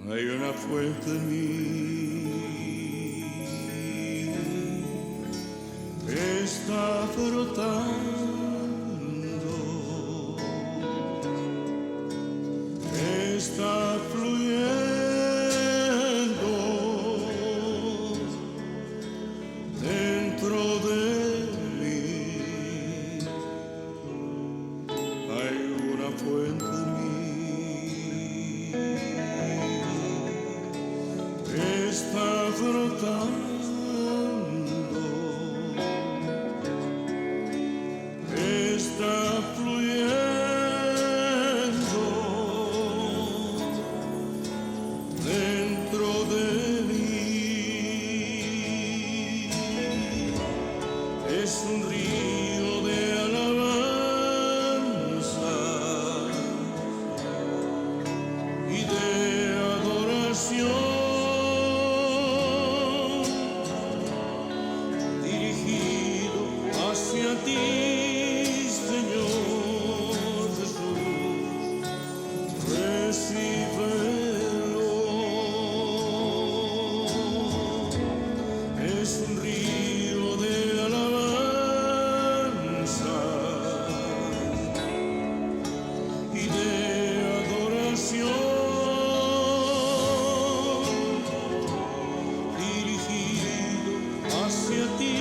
hay una fuente en mí que está brotando, que está fluyendo dentro de mí. Hay una fuente en mí que está brotando, que está fluyendo dentro de mí. Es un río de alabanza y de adoración, dirigido hacia ti, Señor Jesús. Recíbelo. Es un río de alabanza y de adoración, dirigido hacia ti,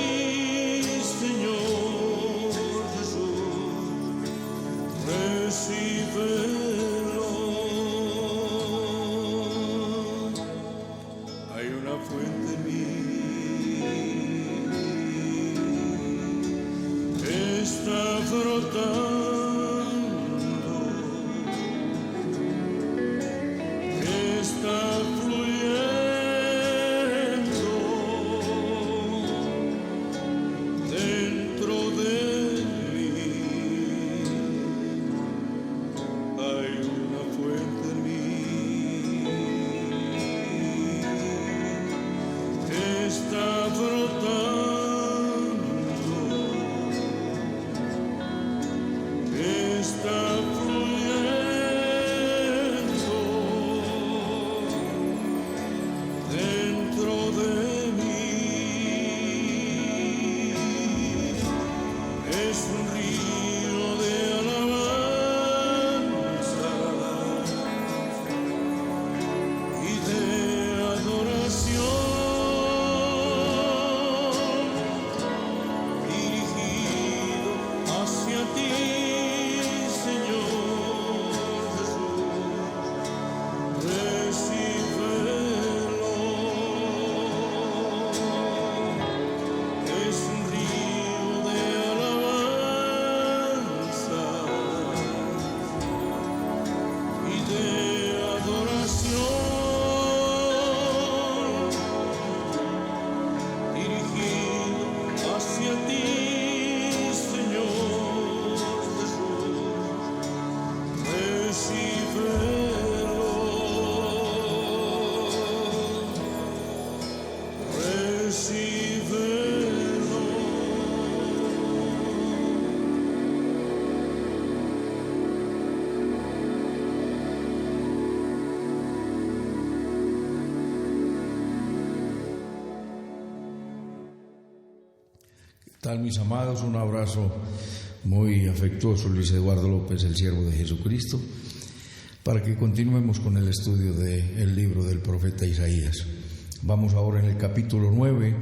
Señor Jesús. Recíbelo. Hay una fuente en mí que está brotando, que está fluyendo dentro de mí. Hay una fuente en mí que está brotando, que está fluyendo dentro de mí. Es un río de alabanza y de adoración, dirigido hacia ti, Señor Jesús. Recíbelo. Es un río de alabanza y de adoración, dirigido hacia ti, Señor Jesús. Recíbelo. Recíbelo. ¿Qué tal, mis amados? Un abrazo muy afectuoso, Luis Eduardo López, el siervo de Jesucristo, para que continuemos con el estudio del libro del profeta Isaías. Vamos ahora en el capítulo 9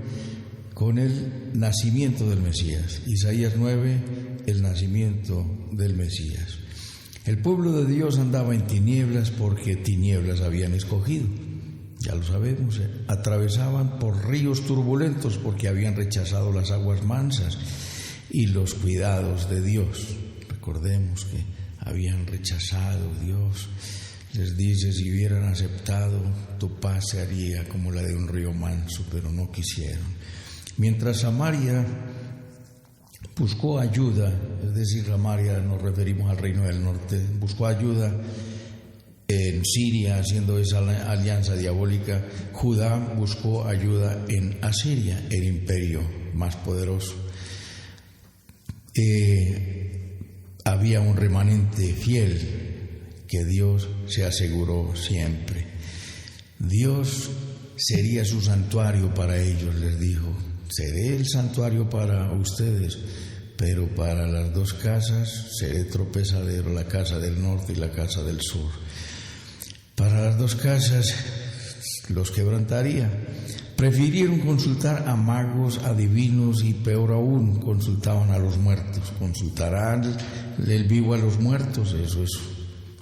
con el nacimiento del Mesías. Isaías 9, el nacimiento del Mesías. El pueblo de Dios andaba en tinieblas porque tinieblas habían escogido. Ya lo sabemos, atravesaban por ríos turbulentos porque habían rechazado las aguas mansas y los cuidados de Dios. Recordemos que habían rechazado. Dios les dice: si hubieran aceptado, tu paz se haría como la de un río manso, pero no quisieron. Mientras Samaria buscó ayuda, es decir, Samaria nos referimos al reino del norte, buscó ayuda en Siria, haciendo esa alianza diabólica. Judá buscó ayuda en Asiria, el imperio más poderoso. Había un remanente fiel que Dios se aseguró siempre. Dios sería su santuario para ellos, les dijo. Seré el santuario para ustedes, pero para las dos casas seré tropezadero, la casa del norte y la casa del sur. Para las dos casas los quebrantaría. Prefirieron consultar a magos, adivinos y peor aún, consultaban a los muertos. Consultarán el vivo a los muertos, eso es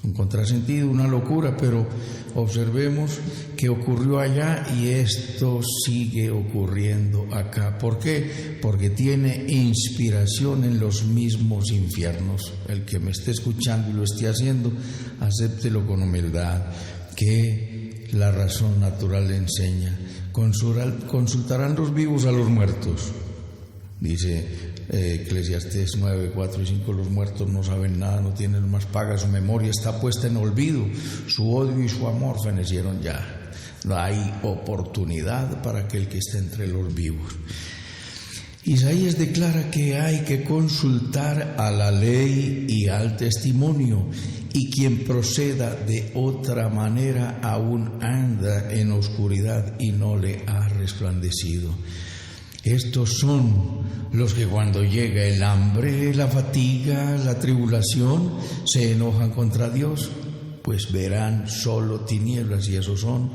un contrasentido, una locura, pero observemos que ocurrió allá y esto sigue ocurriendo acá. ¿Por qué? Porque tiene inspiración en los mismos infiernos. El que me esté escuchando y lo esté haciendo, acéptelo con humildad, que la razón natural le enseña. Consultarán los vivos a los muertos. Dice Eclesiastés 9, 4 y 5, los muertos no saben nada, no tienen más paga, su memoria está puesta en olvido, su odio y su amor fenecieron ya. No hay oportunidad para aquel que esté entre los vivos. Isaías declara que hay que consultar a la ley y al testimonio, y quien proceda de otra manera aún anda en oscuridad y no le ha resplandecido. Estos son los que cuando llega el hambre, la fatiga, la tribulación, se enojan contra Dios, pues verán solo tinieblas, y esos son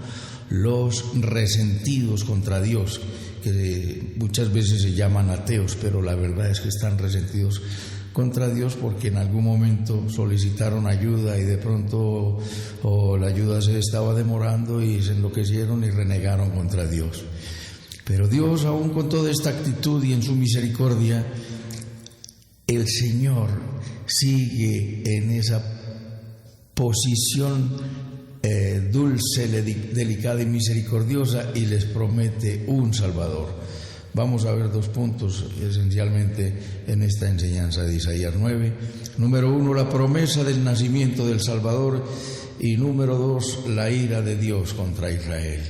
los resentidos contra Dios, que muchas veces se llaman ateos, pero la verdad es que están resentidos contra Dios porque en algún momento solicitaron ayuda y de pronto la ayuda se estaba demorando y se enloquecieron y renegaron contra Dios. Pero Dios, aún con toda esta actitud y en su misericordia, el Señor sigue en esa posición dulce, delicada y misericordiosa, y les promete un Salvador. Vamos a ver dos puntos esencialmente en esta enseñanza de Isaías 9. Número 1, la promesa del nacimiento del Salvador, y número 2, la ira de Dios contra Israel.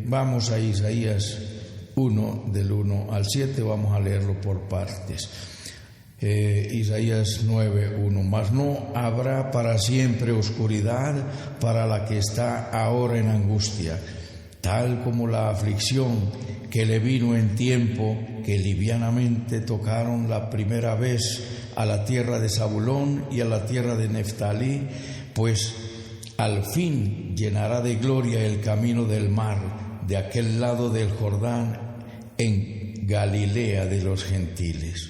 Vamos a Isaías 1, del 1 al 7, vamos a leerlo por partes. Isaías 9, 1. Mas no habrá para siempre oscuridad para la que está ahora en angustia, tal como la aflicción que le vino en tiempo que livianamente tocaron la primera vez a la tierra de Zabulón y a la tierra de Neftalí, pues al fin llenará de gloria el camino del mar, de aquel lado del Jordán, en Galilea de los gentiles.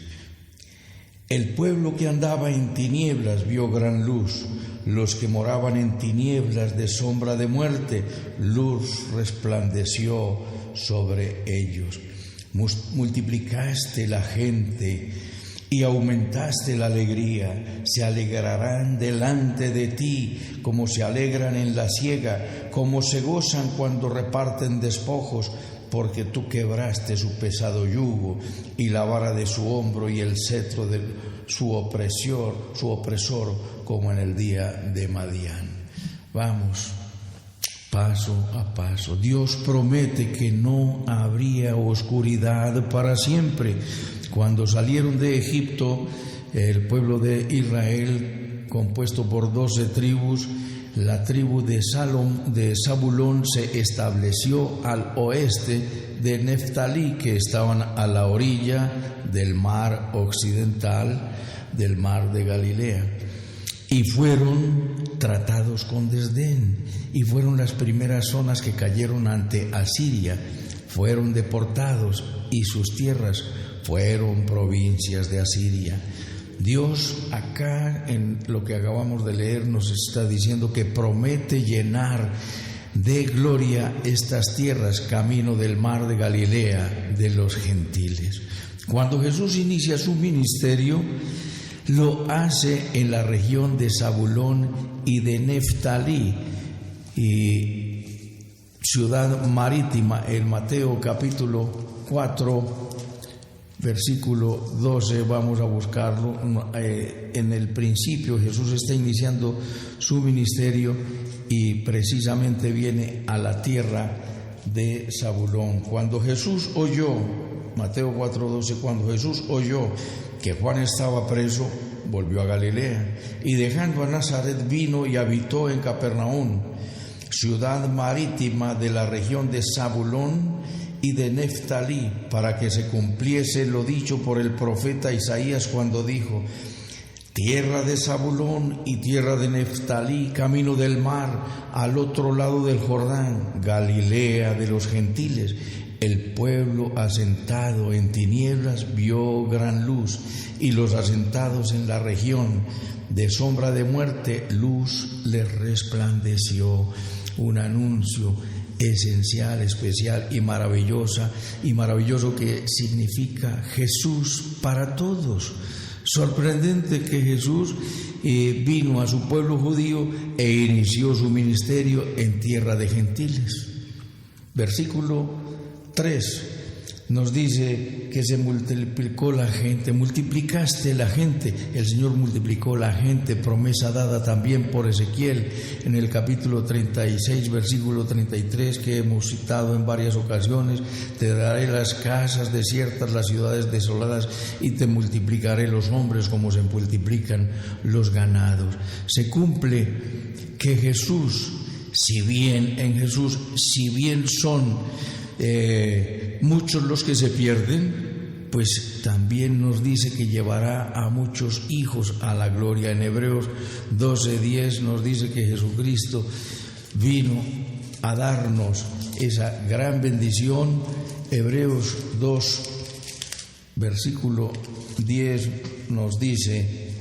El pueblo que andaba en tinieblas vio gran luz, los que moraban en tinieblas de sombra de muerte, luz resplandeció sobre ellos. Multiplicaste la gente y aumentaste la alegría, se alegrarán delante de ti, como se alegran en la siega, como se gozan cuando reparten despojos, porque tú quebraste su pesado yugo y la vara de su hombro y el cetro de su opresor, como en el día de Madián. Vamos paso a paso. Dios promete que no habría oscuridad para siempre. Cuando salieron de Egipto, el pueblo de Israel, compuesto por 12 tribus, la tribu de Zabulón se estableció al oeste de Neftalí, que estaban a la orilla del mar occidental, del mar de Galilea, y fueron tratados con desdén, y fueron las primeras zonas que cayeron ante Asiria, fueron deportados, y sus tierras fueron provincias de Asiria. Dios acá en lo que acabamos de leer nos está diciendo que promete llenar de gloria estas tierras, camino del mar de Galilea de los gentiles. Cuando Jesús inicia su ministerio, lo hace en la región de Zabulón y de Neftalí, y ciudad marítima. En Mateo capítulo 4, versículo 12, vamos a buscarlo. En el principio Jesús está iniciando su ministerio y precisamente viene a la tierra de Zabulón. Cuando Jesús oyó, Mateo 4:12, cuando Jesús oyó que Juan estaba preso, volvió a Galilea, y dejando a Nazaret vino y habitó en Capernaum, ciudad marítima de la región de Zabulón y de Neftalí, para que se cumpliese lo dicho por el profeta Isaías cuando dijo: tierra de Zabulón y tierra de Neftalí, camino del mar, al otro lado del Jordán, Galilea de los gentiles. El pueblo asentado en tinieblas vio gran luz, y los asentados en la región de sombra de muerte, luz les resplandeció. Un anuncio esencial, especial y maravilloso que significa Jesús para todos. Sorprendente que Jesús vino a su pueblo judío e inició su ministerio en tierra de gentiles. Versículo 3 nos dice que se multiplicó la gente, multiplicaste la gente, el Señor multiplicó la gente, promesa dada también por Ezequiel en el capítulo 36, versículo 33, que hemos citado en varias ocasiones: te daré las casas desiertas, las ciudades desoladas, y te multiplicaré los hombres como se multiplican los ganados. Se cumple que Jesús, si bien son muchos los que se pierden, pues también nos dice que llevará a muchos hijos a la gloria. En Hebreos 12:10 nos dice que Jesucristo vino a darnos esa gran bendición. Hebreos 2, versículo 10 nos dice: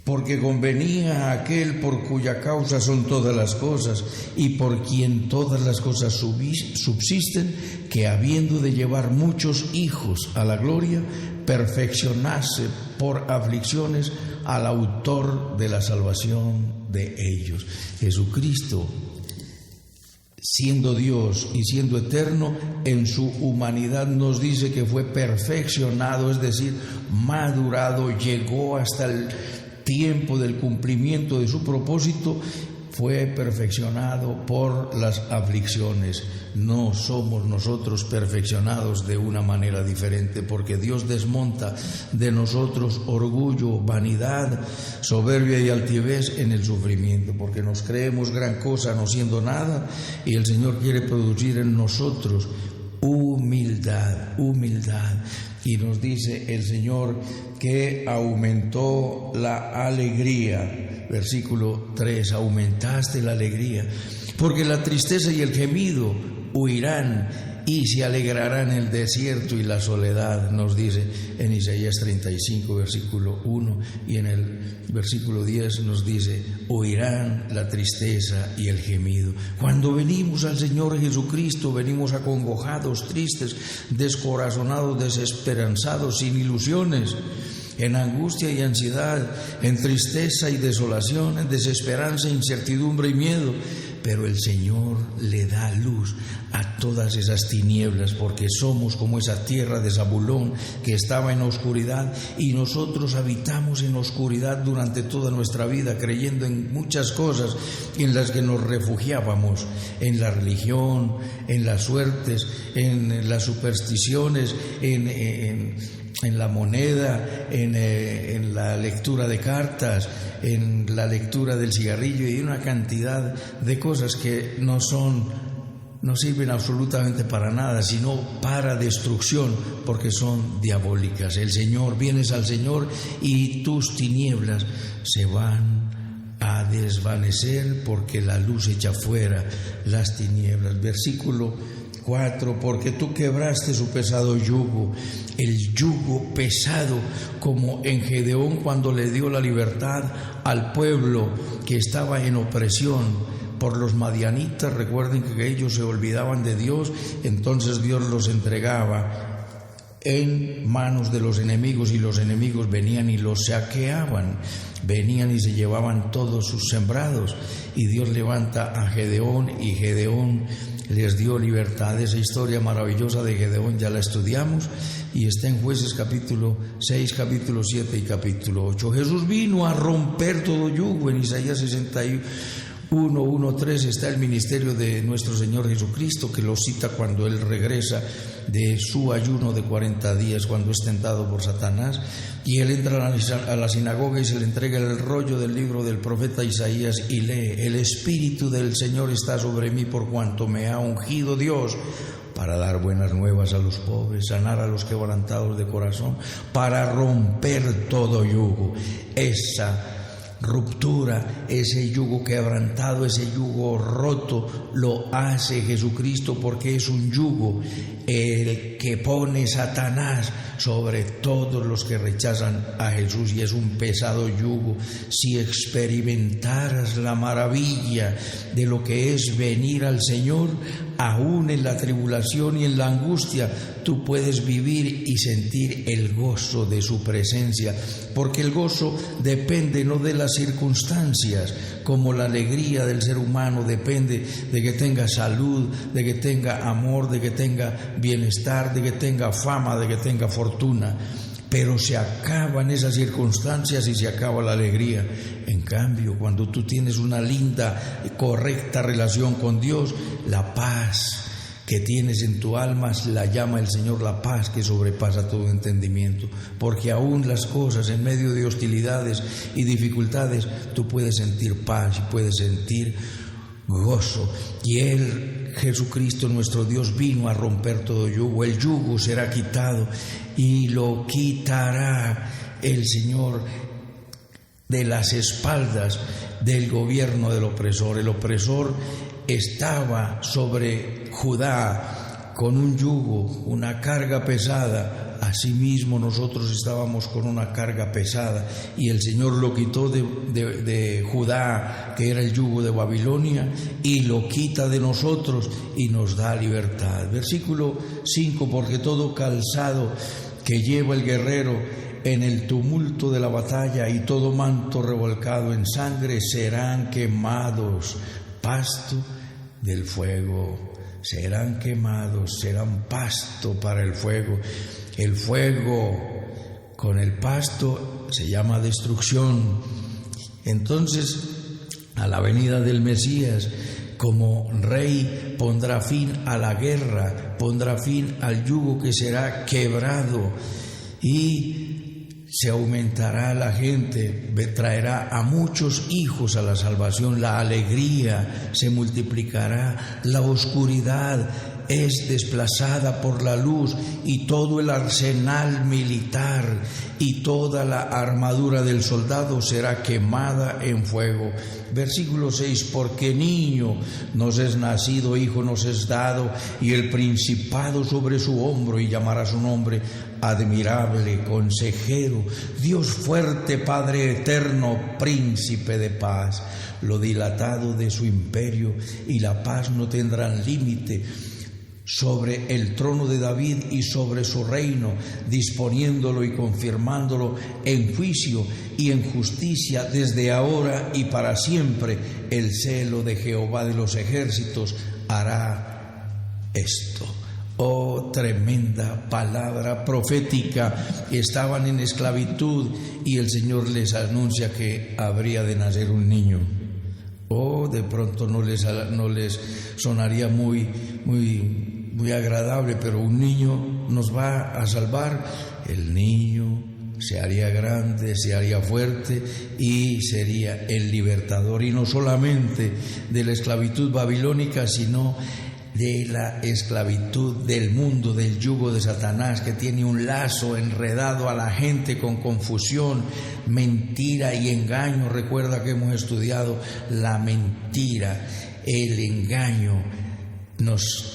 porque convenía a aquel por cuya causa son todas las cosas y por quien todas las cosas subsisten, que habiendo de llevar muchos hijos a la gloria, perfeccionase por aflicciones al autor de la salvación de ellos. Jesucristo, siendo Dios y siendo eterno, en su humanidad nos dice que fue perfeccionado, es decir, madurado, llegó hasta el tiempo del cumplimiento de su propósito, fue perfeccionado por las aflicciones. No somos nosotros perfeccionados de una manera diferente, porque Dios desmonta de nosotros orgullo, vanidad, soberbia y altivez en el sufrimiento, porque nos creemos gran cosa no siendo nada, y el Señor quiere producir en nosotros humildad. Y nos dice el Señor que aumentó la alegría. Versículo 3, aumentaste la alegría, porque la tristeza y el gemido huirán y se alegrarán el desierto y la soledad, nos dice en Isaías 35, versículo 1, y en el versículo 10 nos dice: huirán la tristeza y el gemido. Cuando venimos al Señor Jesucristo, venimos acongojados, tristes, descorazonados, desesperanzados, sin ilusiones, en angustia y ansiedad, en tristeza y desolación, en desesperanza, incertidumbre y miedo. Pero el Señor le da luz a todas esas tinieblas, porque somos como esa tierra de Zabulón que estaba en oscuridad, y nosotros habitamos en oscuridad durante toda nuestra vida, creyendo en muchas cosas en las que nos refugiábamos, en la religión, en las suertes, en las supersticiones, en la moneda, en la lectura de cartas, en la lectura del cigarrillo y una cantidad de cosas que no sirven absolutamente para nada, sino para destrucción, porque son diabólicas. Vienes al Señor y tus tinieblas se van a desvanecer, porque la luz echa fuera las tinieblas. Versículo 4, porque tú quebraste su pesado yugo, el yugo pesado, como en Gedeón cuando le dio la libertad al pueblo que estaba en opresión por los madianitas. Recuerden que ellos se olvidaban de Dios, entonces Dios los entregaba en manos de los enemigos, y los enemigos venían y los saqueaban, venían y se llevaban todos sus sembrados, y Dios levanta a Gedeón, y Gedeón les dio libertad. Esa historia maravillosa de Gedeón ya la estudiamos y está en Jueces capítulo 6, capítulo 7 y capítulo 8. Jesús vino a romper todo yugo. En Isaías 61:1-3 está el ministerio de nuestro Señor Jesucristo, que lo cita cuando Él regresa de su ayuno de 40 días cuando es tentado por Satanás, y él entra a la sinagoga y se le entrega el rollo del libro del profeta Isaías y lee: el Espíritu del Señor está sobre mí por cuanto me ha ungido Dios para dar buenas nuevas a los pobres, sanar a los quebrantados de corazón, para romper todo yugo. Esa ruptura, ese yugo quebrantado, ese yugo roto, lo hace Jesucristo, porque es un yugo el que pone Satanás sobre todos los que rechazan a Jesús, y es un pesado yugo. Si experimentaras la maravilla de lo que es venir al Señor, aún en la tribulación y en la angustia, tú puedes vivir y sentir el gozo de su presencia, porque el gozo depende no de las circunstancias, como la alegría del ser humano depende de que tenga salud, de que tenga amor, de que tenga bienestar, de que tenga fama, de que tenga fortuna. Pero se acaban esas circunstancias y se acaba la alegría. En cambio, cuando tú tienes una linda y correcta relación con Dios, la paz que tienes en tu alma la llama el Señor la paz que sobrepasa todo entendimiento, porque aún las cosas en medio de hostilidades y dificultades tú puedes sentir paz y puedes sentir gozo. Y Él, Jesucristo nuestro Dios, vino a romper todo yugo. El yugo será quitado y lo quitará el Señor de las espaldas del gobierno del opresor. El opresor estaba sobre Judá con un yugo, una carga pesada. Asimismo nosotros estábamos con una carga pesada, y el Señor lo quitó de Judá, que era el yugo de Babilonia, y lo quita de nosotros y nos da libertad. Versículo 5: porque todo calzado que lleva el guerrero en el tumulto de la batalla y todo manto revolcado en sangre serán quemados. Pasto del fuego, serán quemados, serán pasto para el fuego. El fuego con el pasto se llama destrucción. Entonces, a la venida del Mesías, como rey, pondrá fin a la guerra, pondrá fin al yugo que será quebrado, y se aumentará la gente, traerá a muchos hijos a la salvación, la alegría se multiplicará, la oscuridad es desplazada por la luz, y todo el arsenal militar y toda la armadura del soldado será quemada en fuego. Versículo 6: porque niño nos es nacido, hijo nos es dado, y el principado sobre su hombro, y llamará su nombre admirable, consejero, Dios fuerte, Padre eterno, príncipe de paz. Lo dilatado de su imperio y la paz no tendrán límite sobre el trono de David y sobre su reino, disponiéndolo y confirmándolo en juicio y en justicia desde ahora y para siempre. El celo de Jehová de los ejércitos hará esto. Oh, tremenda palabra profética. Estaban en esclavitud y el Señor les anuncia que habría de nacer un niño. Oh, de pronto no les sonaría muy agradable, pero un niño nos va a salvar. El niño se haría grande, se haría fuerte y sería el libertador, y no solamente de la esclavitud babilónica, sino de la esclavitud del mundo, del yugo de Satanás, que tiene un lazo enredado a la gente con confusión, mentira y engaño. Recuerda que hemos estudiado la mentira, el engaño. Nos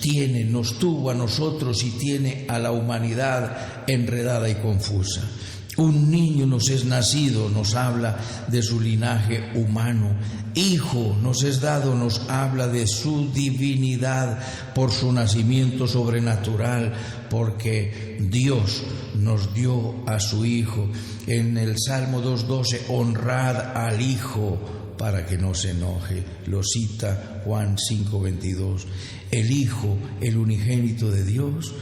tuvo a nosotros y tiene a la humanidad enredada y confusa. Un niño nos es nacido, nos habla de su linaje humano. Hijo nos es dado, nos habla de su divinidad por su nacimiento sobrenatural, porque Dios nos dio a su Hijo. En el Salmo 2:12, honrad al Hijo para que no se enoje. Lo cita Juan 5:22. El Hijo, el unigénito de Dios,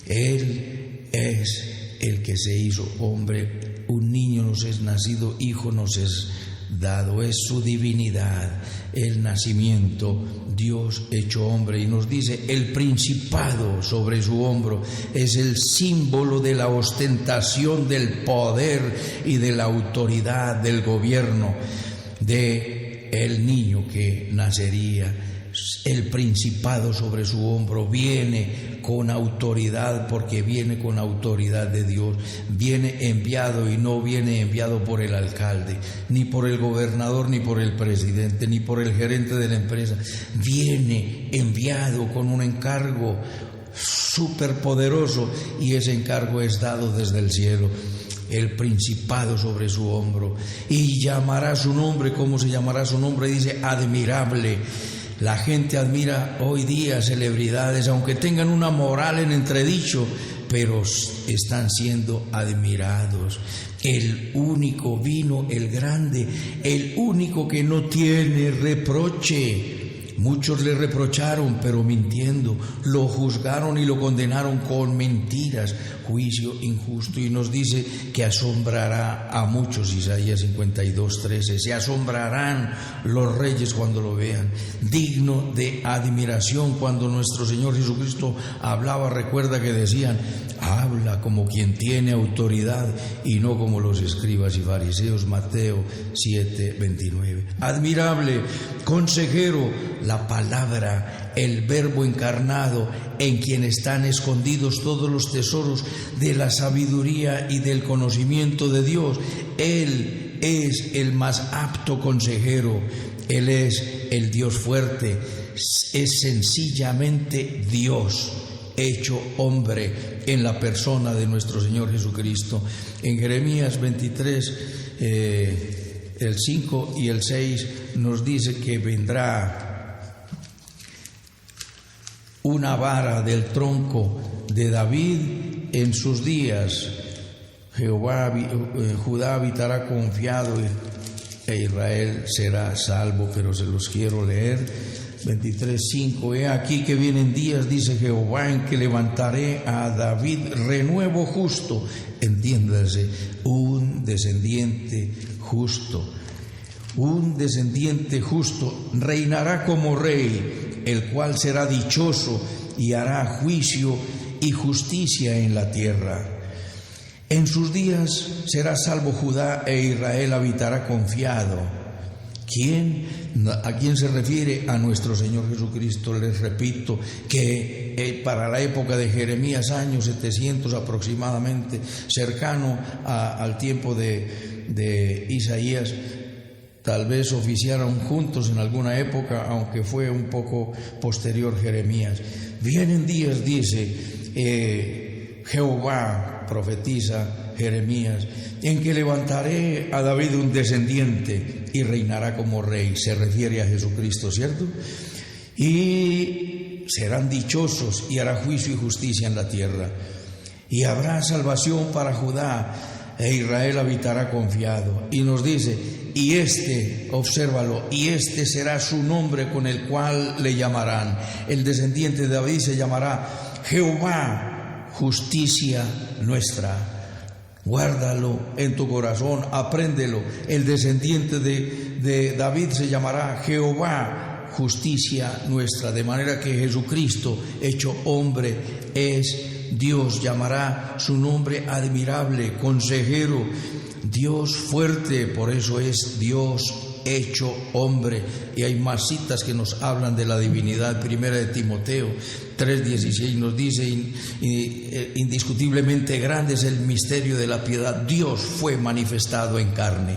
Él es el que se hizo hombre. Un niño nos es nacido, hijo nos es dado, es su divinidad, el nacimiento, Dios hecho hombre. Y nos dice, el principado sobre su hombro es el símbolo de la ostentación del poder y de la autoridad del gobierno de el niño que nacería. El principado sobre su hombro viene con autoridad, porque viene con autoridad de Dios, viene enviado y no viene enviado por el alcalde, ni por el gobernador, ni por el presidente, ni por el gerente de la empresa. Viene enviado con un encargo superpoderoso, y ese encargo es dado desde el cielo. El principado sobre su hombro, y llamará su nombre. ¿Cómo se llamará su nombre? Dice, admirable. La gente admira hoy día celebridades, aunque tengan una moral en entredicho, pero están siendo admirados. El único vino, el grande, el único que no tiene reproche. Muchos le reprocharon, pero mintiendo, lo juzgaron y lo condenaron con mentiras, juicio injusto. Y nos dice que asombrará a muchos, Isaías 52:13, se asombrarán los reyes cuando lo vean. Digno de admiración. Cuando nuestro Señor Jesucristo hablaba, recuerda que decían, habla como quien tiene autoridad y no como los escribas y fariseos. Mateo 7:29. Admirable, consejero, la palabra, el verbo encarnado, en quien están escondidos todos los tesoros de la sabiduría y del conocimiento de Dios. Él es el más apto consejero, Él es el Dios fuerte, es sencillamente Dios hecho hombre en la persona de nuestro Señor Jesucristo. En Jeremías 23, el 5 y el 6 nos dice que vendrá una vara del tronco de David en sus días. Judá habitará confiado e Israel será salvo. Pero se los quiero leer. 23:5. He aquí que vienen días, dice Jehová, en que levantaré a David renuevo justo. Entiéndase, un descendiente justo. Un descendiente justo reinará como rey, el cual será dichoso y hará juicio y justicia en la tierra. En sus días será salvo Judá e Israel habitará confiado. ¿A quién se refiere? A nuestro Señor Jesucristo. Les repito que para la época de Jeremías, años 700 aproximadamente, cercano al tiempo de Isaías, tal vez oficiaron juntos en alguna época, aunque fue un poco posterior Jeremías. Vienen días, dice Jehová, profetiza Jeremías, en que levantaré a David un descendiente y reinará como rey. Se refiere a Jesucristo, ¿cierto? Y serán dichosos y hará juicio y justicia en la tierra. Y habrá salvación para Judá e Israel habitará confiado. Y nos dice, y obsérvalo, y será su nombre con el cual le llamarán. El descendiente de David se llamará Jehová, justicia nuestra. Guárdalo en tu corazón, apréndelo. El descendiente de David se llamará Jehová, justicia nuestra. De manera que Jesucristo, hecho hombre, es Dios. Llamará su nombre admirable, consejero, Dios fuerte. Por eso es Dios hecho hombre. Y hay más citas que nos hablan de la divinidad. Primera de Timoteo 3:16 nos dice, indiscutiblemente grande es el misterio de la piedad. Dios fue manifestado en carne.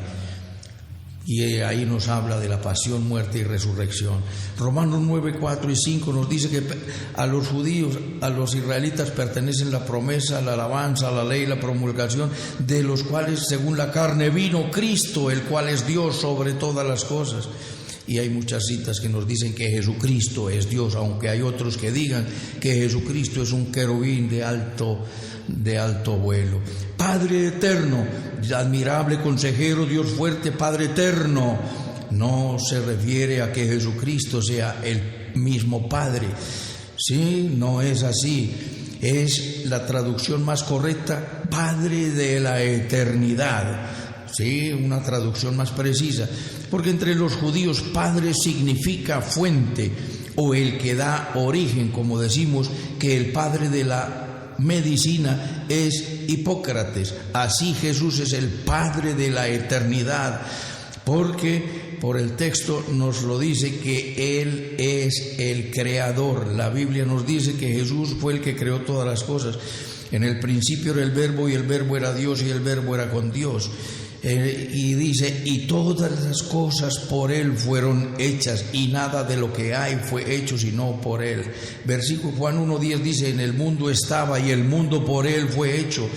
Y ahí nos habla de la pasión, muerte y resurrección. Romanos 9, 4 y 5 nos dice que a los judíos, a los israelitas pertenecen la promesa, la alabanza, la ley, la promulgación, de los cuales según la carne vino Cristo, el cual es Dios sobre todas las cosas. Y hay muchas citas que nos dicen que Jesucristo es Dios, aunque hay otros que digan que Jesucristo es un querubín de alto vuelo. Padre eterno, admirable consejero, Dios fuerte, Padre eterno. No se refiere a que Jesucristo sea el mismo Padre. Sí, no es así. Es la traducción más correcta, Padre de la eternidad. sí, una traducción más precisa, porque entre los judíos padre significa fuente o el que da origen, como decimos que el padre de la medicina es Hipócrates. Así Jesús es el padre de la eternidad, porque por el texto nos lo dice que Él es el creador. La Biblia nos dice que Jesús fue el que creó todas las cosas. En el principio era el Verbo, y el Verbo era Dios, y el Verbo era con Dios. Y dice, y todas las cosas por Él fueron hechas, y nada de lo que hay fue hecho sino por Él. Versículo Juan 1:10 dice, en el mundo estaba, y el mundo por Él fue hecho.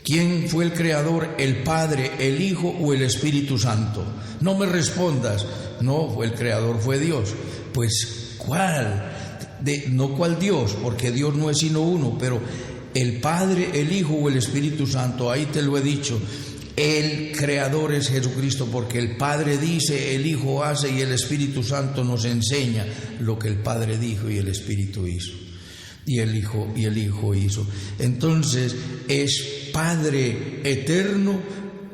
¿Quién fue el creador? ¿El Padre, el Hijo o el Espíritu Santo? No me respondas, no, el creador fue Dios. Pues, ¿cuál? No cuál Dios, porque Dios no es sino uno, pero el Padre, el Hijo o el Espíritu Santo, ahí te lo he dicho. El creador es Jesucristo, porque el Padre dice, el Hijo hace y el Espíritu Santo nos enseña lo que el Padre dijo y el Espíritu hizo. Y el Hijo hizo. Entonces es Padre eterno,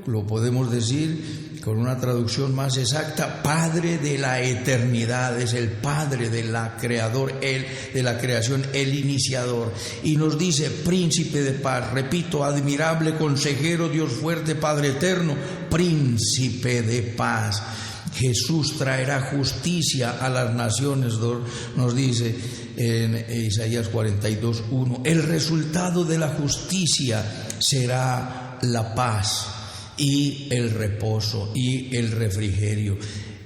lo podemos decir con una traducción más exacta, Padre de la eternidad, es el Padre de la creación, el iniciador. Y nos dice príncipe de paz, repito, admirable consejero, Dios fuerte, Padre eterno, príncipe de paz. Jesús traerá justicia a las naciones, nos dice en Isaías 42:1. El resultado de la justicia será la paz y el reposo y el refrigerio.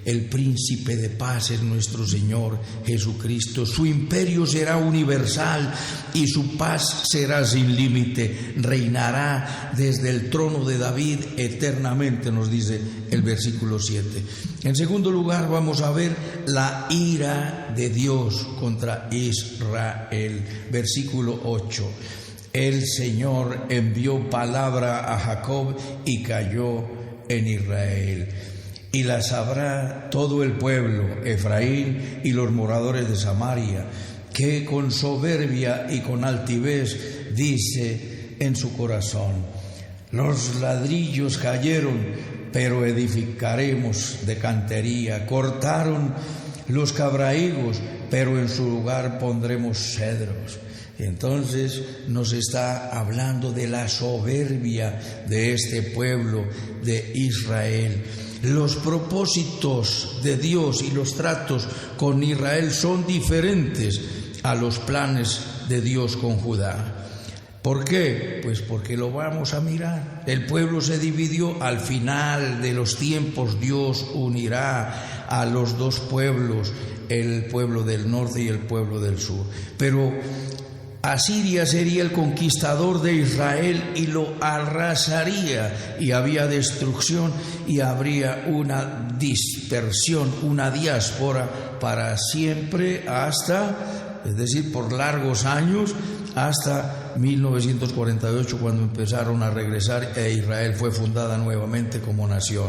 El príncipe de paz es nuestro Señor Jesucristo. Su imperio será universal y su paz será sin límite. Reinará desde el trono de David eternamente, nos dice el versículo 7. En segundo lugar, vamos a ver la ira de Dios contra Israel. Versículo 8. El Señor envió palabra a Jacob y cayó en Israel. Y la sabrá todo el pueblo, Efraín y los moradores de Samaria, que con soberbia y con altivez dice en su corazón: los ladrillos cayeron, pero edificaremos de cantería. Cortaron los cabrahigos, pero en su lugar pondremos cedros. Entonces nos está hablando de la soberbia de este pueblo de Israel. Los propósitos de Dios y los tratos con Israel son diferentes a los planes de Dios con Judá. ¿Por qué? Pues porque lo vamos a mirar. El pueblo se dividió. Al final de los tiempos Dios unirá a los dos pueblos, el pueblo del norte y el pueblo del sur. Pero Asiria sería el conquistador de Israel y lo arrasaría, y había destrucción y habría una dispersión, una diáspora para siempre hasta, es decir, por largos años, hasta 1948, cuando empezaron a regresar e Israel fue fundada nuevamente como nación.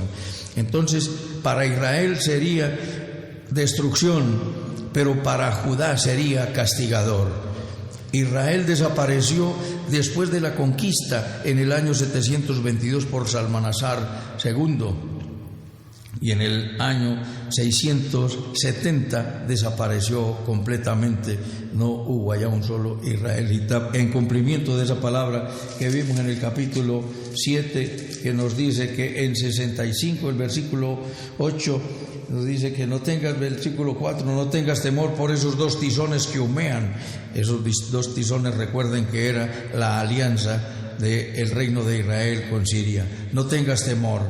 Entonces, para Israel sería destrucción, pero para Judá sería castigador. Israel desapareció después de la conquista en el año 722 por Salmanasar II, y en el año 670 desapareció completamente. No hubo allá un solo israelita, en cumplimiento de esa palabra que vimos en el capítulo 7, que nos dice que en 65, el versículo 8, nos dice que no tengas, versículo 4, no tengas temor por esos dos tizones que humean. Esos dos tizones, recuerden que era la alianza del reino de Israel con Siria. No tengas temor,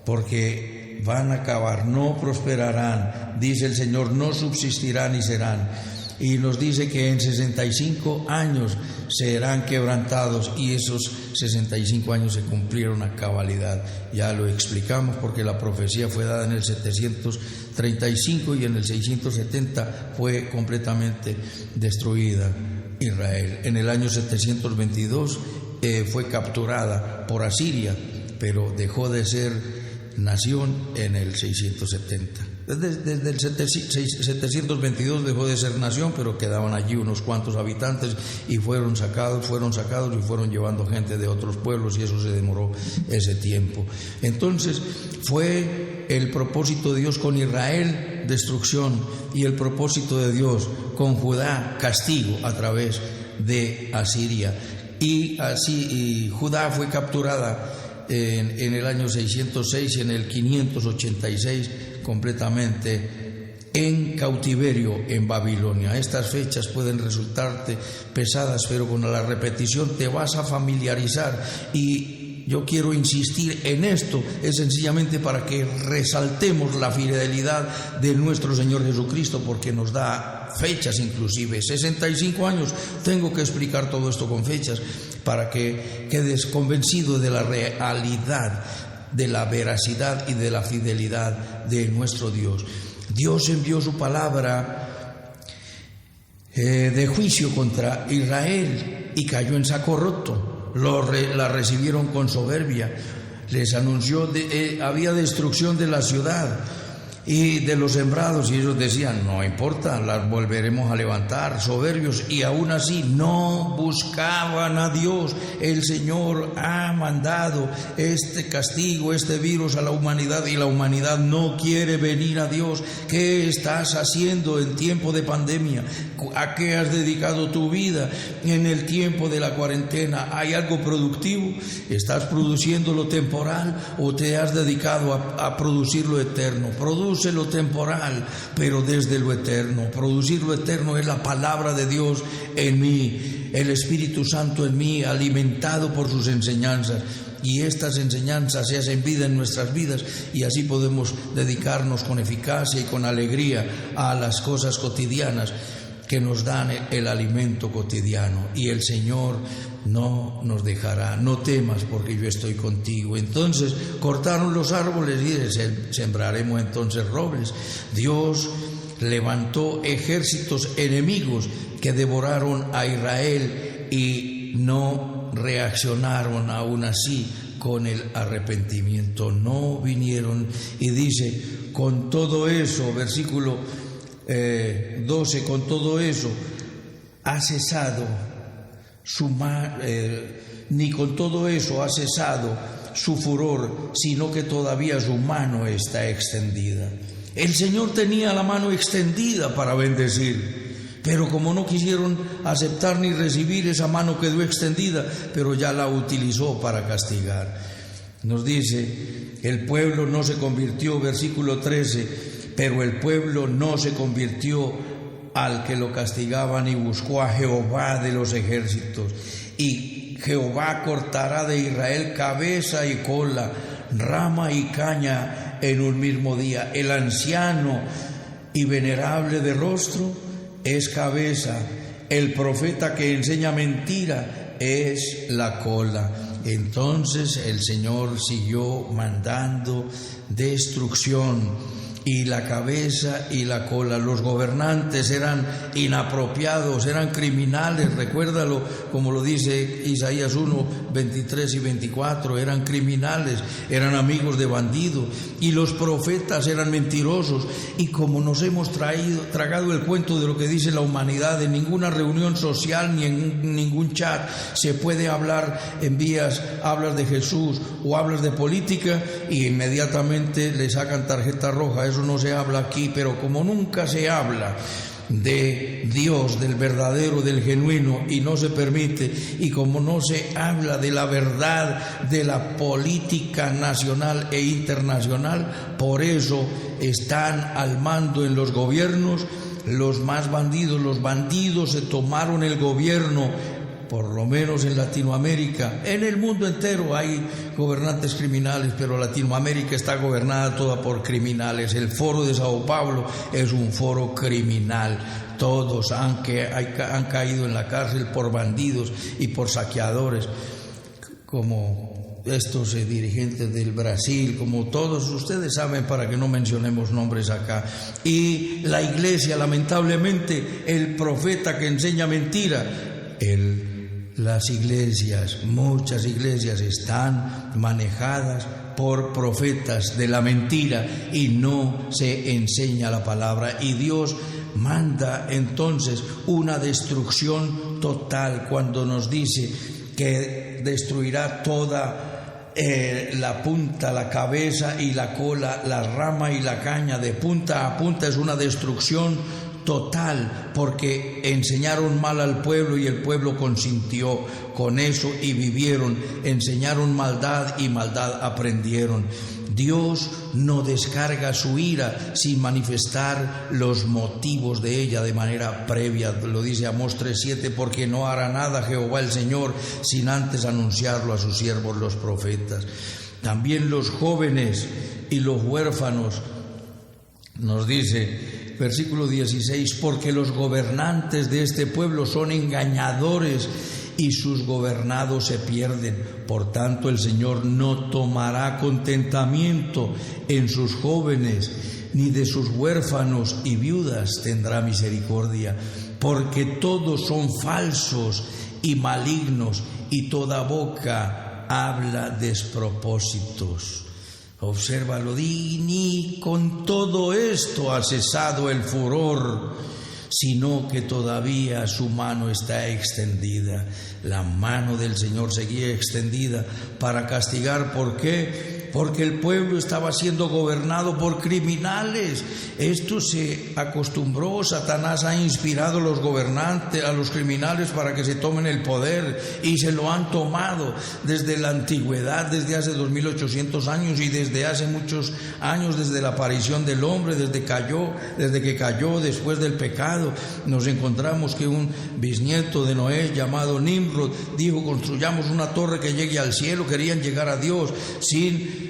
porque van a acabar, no prosperarán, dice el Señor, no subsistirán ni serán. Y nos dice que en 65 años serán quebrantados, y esos 65 años se cumplieron a cabalidad. Ya lo explicamos, porque la profecía fue dada en el 735 y en el 670 fue completamente destruida Israel. En el año 722 fue capturada por Asiria, pero dejó de ser nación en el 670. Desde el 722 dejó de ser nación, pero quedaban allí unos cuantos habitantes y fueron sacados y fueron llevando gente de otros pueblos, y eso se demoró ese tiempo. Entonces fue el propósito de Dios con Israel, destrucción, y el propósito de Dios con Judá, castigo a través de Asiria. Y así Judá fue capturada en el año 606 y en el 586 completamente en cautiverio en Babilonia. Estas fechas pueden resultarte pesadas, pero con la repetición te vas a familiarizar, y yo quiero insistir en esto, es sencillamente para que resaltemos la fidelidad de nuestro Señor Jesucristo, porque nos da fechas, inclusive 65 años. Tengo que explicar todo esto con fechas para que quedes convencido de la realidad, de la veracidad y de la fidelidad de nuestro Dios. Dios envió su palabra de juicio contra Israel y cayó en saco roto. La recibieron con soberbia. Les anunció había destrucción de la ciudad y de los sembrados, y ellos decían: no importa, las volveremos a levantar, soberbios, y aún así no buscaban a Dios. El Señor ha mandado este castigo, este virus a la humanidad, y la humanidad no quiere venir a Dios. ¿Qué estás haciendo en tiempo de pandemia? ¿A qué has dedicado tu vida en el tiempo de la cuarentena? ¿Hay algo productivo? ¿Estás produciendo lo temporal o te has dedicado a producir lo eterno? Produce lo temporal, pero desde lo eterno. Producir lo eterno es la palabra de Dios en mí, el Espíritu Santo en mí, alimentado por sus enseñanzas. Y estas enseñanzas se hacen vida en nuestras vidas, y así podemos dedicarnos con eficacia y con alegría a las cosas cotidianas que nos dan el alimento cotidiano. Y el Señor no nos dejará. No temas, porque yo estoy contigo. Entonces cortaron los árboles y sembraremos entonces robles. Dios levantó ejércitos enemigos que devoraron a Israel y no reaccionaron aún así con el arrepentimiento. No vinieron, y dice: con todo eso, versículo 12, con todo eso ha cesado ni con todo eso ha cesado su furor, sino que todavía su mano está extendida. El Señor tenía la mano extendida para bendecir, pero como no quisieron aceptar ni recibir, esa mano quedó extendida, pero ya la utilizó para castigar. Nos dice: el pueblo no se convirtió, versículo 13, pero el pueblo no se convirtió al que lo castigaba, ni buscó a Jehová de los ejércitos. Y Jehová cortará de Israel cabeza y cola, rama y caña en un mismo día. El anciano y venerable de rostro es cabeza, el profeta que enseña mentira es la cola. Entonces el Señor siguió mandando destrucción, y la cabeza y la cola. Los gobernantes eran inapropiados, eran criminales. Recuérdalo, como lo dice Isaías 1, 23 y 24, eran criminales, eran amigos de bandidos. Y los profetas eran mentirosos. Y como nos hemos tragado el cuento de lo que dice la humanidad, en ninguna reunión social ni en ningún chat se puede hablar en vías, hablas de Jesús o hablas de política y inmediatamente le sacan tarjeta roja. Eso no se habla aquí. Pero como nunca se habla de Dios, del verdadero, del genuino, y no se permite, y como no se habla de la verdad de la política nacional e internacional, por eso están al mando en los gobiernos los más bandidos. Los bandidos se tomaron el gobierno, por lo menos en Latinoamérica. En el mundo entero hay gobernantes criminales, pero Latinoamérica está gobernada toda por criminales. El foro de Sao Paulo es un foro criminal. Todos han caído en la cárcel por bandidos y por saqueadores, como estos dirigentes del Brasil, como todos ustedes saben, para que no mencionemos nombres acá. Y la iglesia, lamentablemente, el profeta que enseña mentira, las iglesias, muchas iglesias están manejadas por profetas de la mentira y no se enseña la palabra. Y Dios manda entonces una destrucción total cuando nos dice que destruirá toda la punta, la cabeza y la cola, la rama y la caña, de punta a punta. Es una destrucción total porque enseñaron mal al pueblo y el pueblo consintió con eso y vivieron, enseñaron maldad y maldad aprendieron. Dios no descarga su ira sin manifestar los motivos de ella de manera previa. Lo dice Amós 3:7, porque no hará nada Jehová el Señor sin antes anunciarlo a sus siervos los profetas. También los jóvenes y los huérfanos, nos dice versículo 16, porque los gobernantes de este pueblo son engañadores y sus gobernados se pierden. Por tanto, el Señor no tomará contentamiento en sus jóvenes, ni de sus huérfanos y viudas tendrá misericordia, porque todos son falsos y malignos, y toda boca habla despropósitos. Obsérvalo, ni con todo esto ha cesado el furor, sino que todavía su mano está extendida. La mano del Señor seguía extendida para castigar. ¿Por qué? Porque el pueblo estaba siendo gobernado por criminales. Esto se acostumbró. Satanás ha inspirado a los gobernantes, a los criminales, para que se tomen el poder, y se lo han tomado desde la antigüedad, desde hace 2800 años y desde hace muchos años, desde la aparición del hombre, desde que cayó después del pecado. Nos encontramos que un bisnieto de Noé llamado Nimrod dijo: construyamos una torre que llegue al cielo. Querían llegar a Dios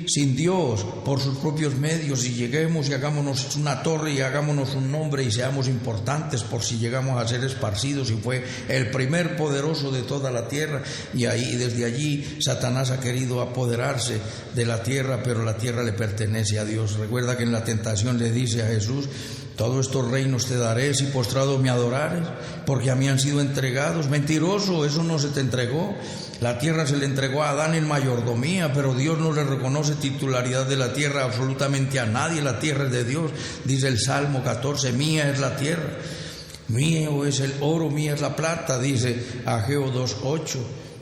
sin Dios, por sus propios medios, y lleguemos y hagámonos una torre y hagámonos un nombre y seamos importantes por si llegamos a ser esparcidos. Y fue el primer poderoso de toda la tierra, y desde allí Satanás ha querido apoderarse de la tierra, pero la tierra le pertenece a Dios. Recuerda que en la tentación le dice a Jesús: todos estos reinos te daré si postrado me adorares, porque a mí han sido entregados. Mentiroso, eso no se te entregó. La tierra se le entregó a Adán en mayordomía, pero Dios no le reconoce titularidad de la tierra absolutamente a nadie. La tierra es de Dios. Dice el Salmo 14, mía es la tierra, mío es el oro, mía es la plata. Dice Ageo 2:8,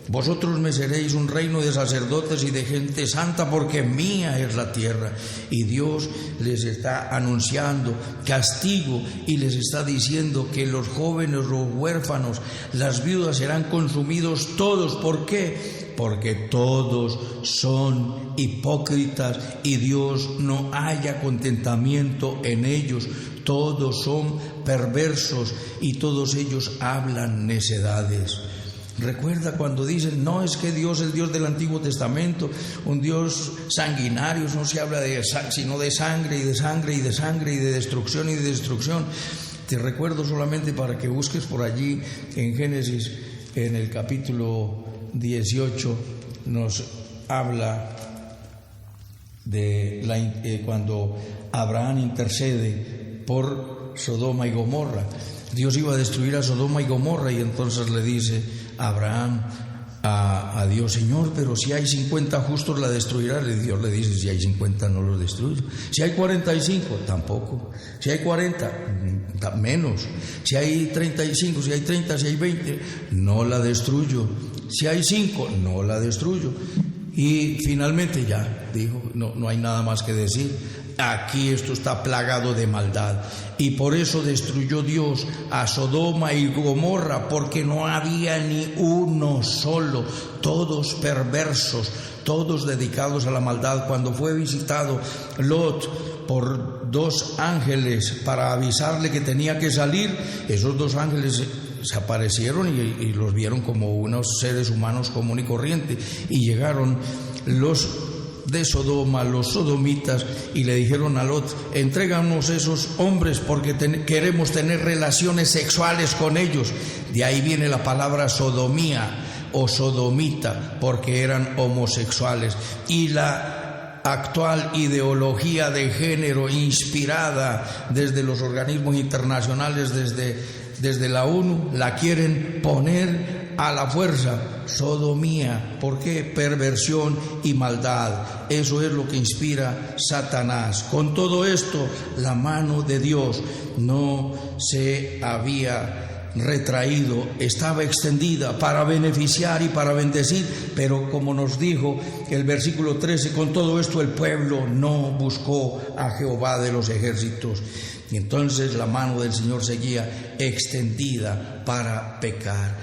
vosotros me seréis un reino de sacerdotes y de gente santa, porque mía es la tierra. Y Dios les está anunciando castigo y les está diciendo que los jóvenes, los huérfanos, las viudas serán consumidos todos. ¿Por qué? Porque todos son hipócritas y Dios no haya contentamiento en ellos. Todos son perversos y todos ellos hablan necedades. Recuerda cuando dicen: no, es que Dios, el Dios del Antiguo Testamento, un Dios sanguinario, no se habla sino de sangre y de sangre y de sangre y de destrucción y de destrucción. Te recuerdo solamente para que busques por allí en Génesis, en el capítulo 18, nos habla de cuando Abraham intercede por Sodoma y Gomorra. Dios iba a destruir a Sodoma y Gomorra, y entonces le dice Abraham a Dios: Señor, pero si hay 50 justos la destruirá. Dios le dice: si hay 50 no los destruyo. Si hay 45, tampoco. Si hay 40, menos. Si hay 35, si hay 30, si hay 20, no la destruyo. Si hay 5, no la destruyo. Y finalmente ya dijo: no hay nada más que decir. Aquí esto está plagado de maldad, y por eso destruyó Dios a Sodoma y Gomorra, porque no había ni uno solo, todos perversos, todos dedicados a la maldad. Cuando fue visitado Lot por 2 ángeles para avisarle que tenía que salir, esos 2 ángeles se aparecieron y los vieron como unos seres humanos común y corriente, y llegaron los de Sodoma, los sodomitas, y le dijeron a Lot: entréganos esos hombres porque queremos tener relaciones sexuales con ellos. De ahí viene la palabra sodomía o sodomita, porque eran homosexuales. Y la actual ideología de género, inspirada desde los organismos internacionales, desde la ONU, la quieren poner a la fuerza sodomía. ¿Por qué? Perversión y maldad. Eso es lo que inspira Satanás. Con todo esto, la mano de Dios no se había retraído, estaba extendida para beneficiar y para bendecir, pero como nos dijo el versículo 13, con todo esto el pueblo no buscó a Jehová de los ejércitos. Y entonces la mano del Señor seguía extendida para pecar.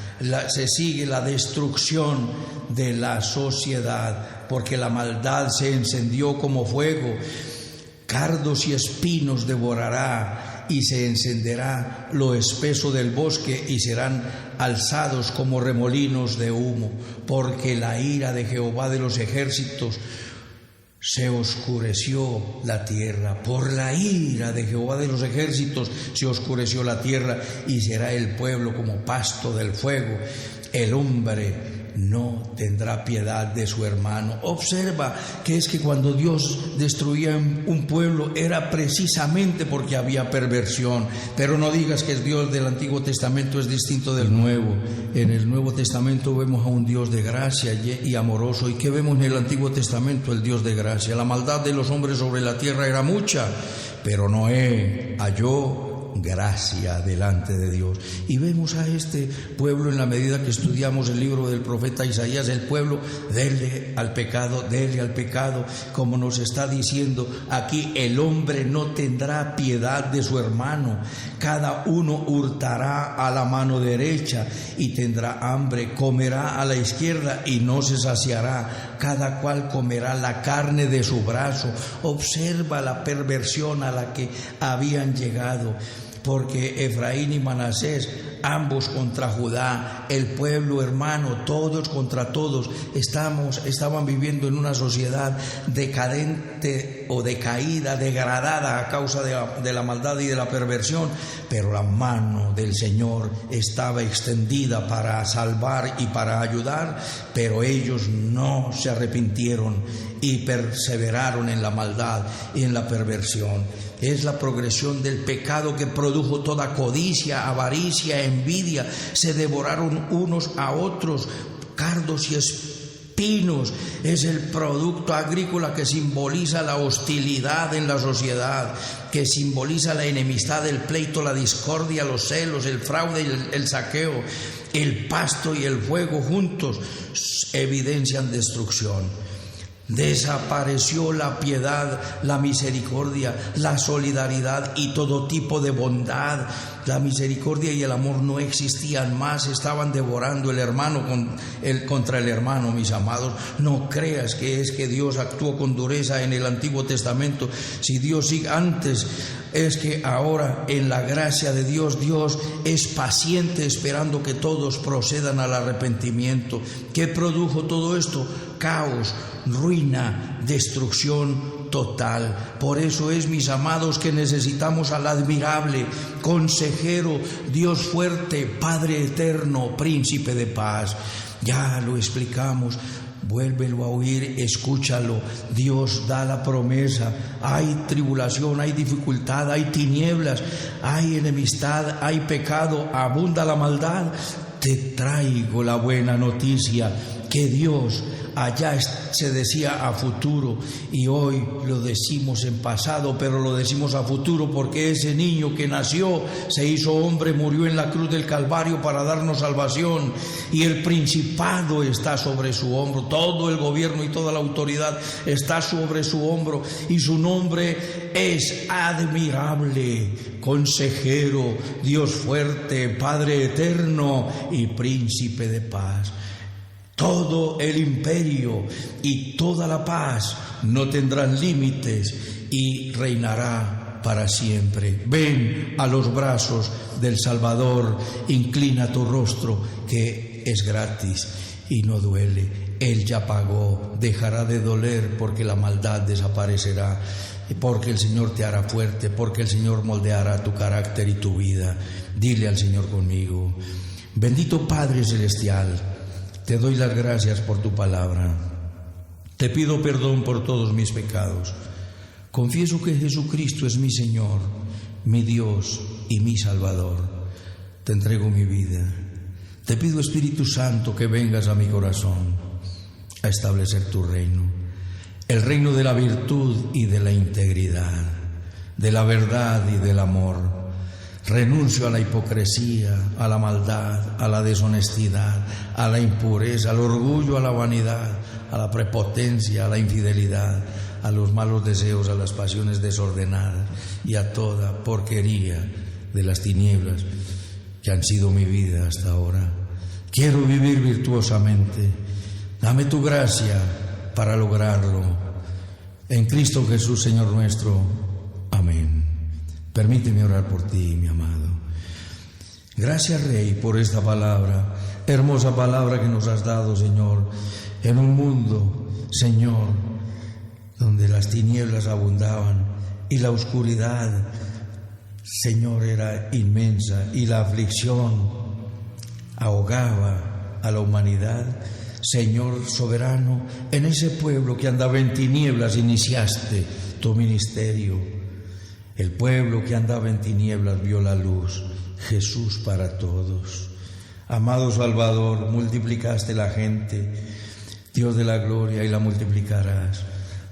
Se sigue la destrucción de la sociedad, porque la maldad se encendió como fuego. Cardos y espinos devorará, y se encenderá lo espeso del bosque, y serán alzados como remolinos de humo, porque la ira de Jehová de los ejércitos se oscureció la tierra. Por la ira de Jehová de los ejércitos se oscureció la tierra, y será el pueblo como pasto del fuego. El hombre no tendrá piedad de su hermano. Observa que es que cuando Dios destruía un pueblo era precisamente porque había perversión. Pero no digas que el Dios del Antiguo Testamento es distinto del Nuevo. En el Nuevo Testamento vemos a un Dios de gracia y amoroso. ¿Y qué vemos en el Antiguo Testamento? El Dios de gracia. La maldad de los hombres sobre la tierra era mucha, pero Noé halló gracia delante de Dios. Y vemos a este pueblo, en la medida que estudiamos el libro del profeta Isaías, el pueblo, dele al pecado, como nos está diciendo aquí, el hombre no tendrá piedad de su hermano, cada uno hurtará a la mano derecha y tendrá hambre, comerá a la izquierda y no se saciará, cada cual comerá la carne de su brazo. Observa la perversión a la que habían llegado, porque Efraín y Manasés, ambos contra Judá, el pueblo hermano, todos contra todos, estaban viviendo en una sociedad decadente o decaída, degradada a causa de la maldad y de la perversión, pero la mano del Señor estaba extendida para salvar y para ayudar, pero ellos no se arrepintieron y perseveraron en la maldad y en la perversión. Es la progresión del pecado que produjo toda codicia, avaricia, envidia. Se devoraron unos a otros, cardos y espinos. Es el producto agrícola que simboliza la hostilidad en la sociedad, que simboliza la enemistad, el pleito, la discordia, los celos, el fraude y el saqueo. El pasto y el fuego juntos evidencian destrucción. Desapareció la piedad, la misericordia, la solidaridad y todo tipo de bondad. La misericordia y el amor no existían más, estaban devorando el hermano contra el hermano, mis amados. No creas que es que Dios actuó con dureza en el Antiguo Testamento. Si Dios sigue antes, es que ahora en la gracia de Dios, Dios es paciente esperando que todos procedan al arrepentimiento. ¿Qué produjo todo esto? Caos, ruina, destrucción total. Por eso es, mis amados, que necesitamos al admirable, consejero, Dios fuerte, Padre eterno, príncipe de paz. Ya lo explicamos. Vuélvelo a oír, escúchalo. Dios da la promesa. Hay tribulación, hay dificultad, hay tinieblas, hay enemistad, hay pecado, abunda la maldad. Te traigo la buena noticia, que Dios allá se decía a futuro y hoy lo decimos en pasado, pero lo decimos a futuro porque ese niño que nació, se hizo hombre, murió en la cruz del Calvario para darnos salvación, y el principado está sobre su hombro, todo el gobierno y toda la autoridad está sobre su hombro, y su nombre es admirable, consejero, Dios fuerte, Padre eterno y príncipe de paz. Todo el imperio y toda la paz no tendrán límites y reinará para siempre. Ven a los brazos del Salvador, inclina tu rostro, que es gratis y no duele. Él ya pagó, dejará de doler porque la maldad desaparecerá, porque el Señor te hará fuerte, porque el Señor moldeará tu carácter y tu vida. Dile al Señor conmigo: bendito Padre Celestial, te doy las gracias por tu palabra. Te pido perdón por todos mis pecados. Confieso que Jesucristo es mi Señor, mi Dios y mi Salvador. Te entrego mi vida. Te pido, Espíritu Santo, que vengas a mi corazón a establecer tu reino, el reino de la virtud y de la integridad, de la verdad y del amor. Renuncio a la hipocresía, a la maldad, a la deshonestidad, a la impureza, al orgullo, a la vanidad, a la prepotencia, a la infidelidad, a los malos deseos, a las pasiones desordenadas y a toda porquería de las tinieblas que han sido mi vida hasta ahora. Quiero vivir virtuosamente. Dame tu gracia para lograrlo. En Cristo Jesús, Señor nuestro. Amén. Permíteme orar por ti, mi amado. Gracias, Rey, por esta palabra, hermosa palabra que nos has dado, Señor, en un mundo, Señor, donde las tinieblas abundaban y la oscuridad, Señor, era inmensa y la aflicción ahogaba a la humanidad. Señor soberano, en ese pueblo que andaba en tinieblas iniciaste tu ministerio. El pueblo que andaba en tinieblas vio la luz, Jesús para todos. Amado Salvador, multiplicaste la gente, Dios de la gloria, y la multiplicarás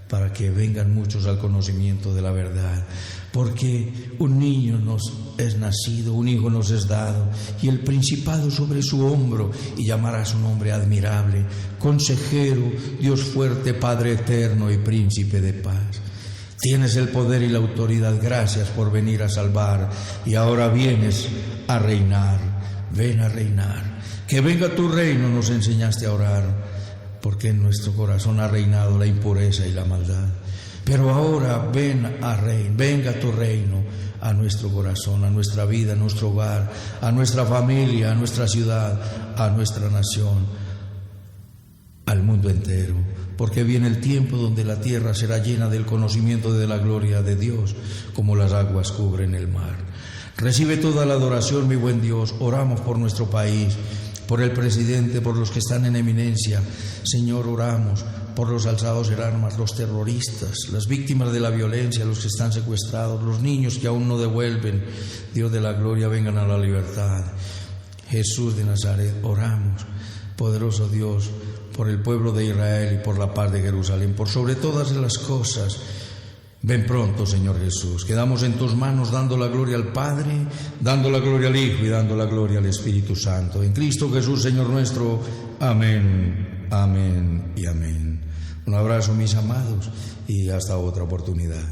para que vengan muchos al conocimiento de la verdad. Porque un niño nos es nacido, un hijo nos es dado, y el principado sobre su hombro, y llamará su nombre admirable, consejero, Dios fuerte, Padre eterno y príncipe de paz. Tienes el poder y la autoridad. Gracias por venir a salvar, y ahora vienes a reinar. Ven a reinar. Que venga tu reino, nos enseñaste a orar, porque en nuestro corazón ha reinado la impureza y la maldad. Pero ahora venga tu reino a nuestro corazón, a nuestra vida, a nuestro hogar, a nuestra familia, a nuestra ciudad, a nuestra nación, al mundo entero. Porque viene el tiempo donde la tierra será llena del conocimiento de la gloria de Dios, como las aguas cubren el mar. Recibe toda la adoración, mi buen Dios. Oramos por nuestro país, por el presidente, por los que están en eminencia. Señor, oramos por los alzados en armas, los terroristas, las víctimas de la violencia, los que están secuestrados, los niños que aún no devuelven. Dios de la gloria, vengan a la libertad. Jesús de Nazaret, oramos, poderoso Dios, por el pueblo de Israel y por la paz de Jerusalén, por sobre todas las cosas. Ven pronto, Señor Jesús. Quedamos en tus manos, dando la gloria al Padre, dando la gloria al Hijo y dando la gloria al Espíritu Santo. En Cristo Jesús, Señor nuestro. Amén, amén y amén. Un abrazo, mis amados, y hasta otra oportunidad.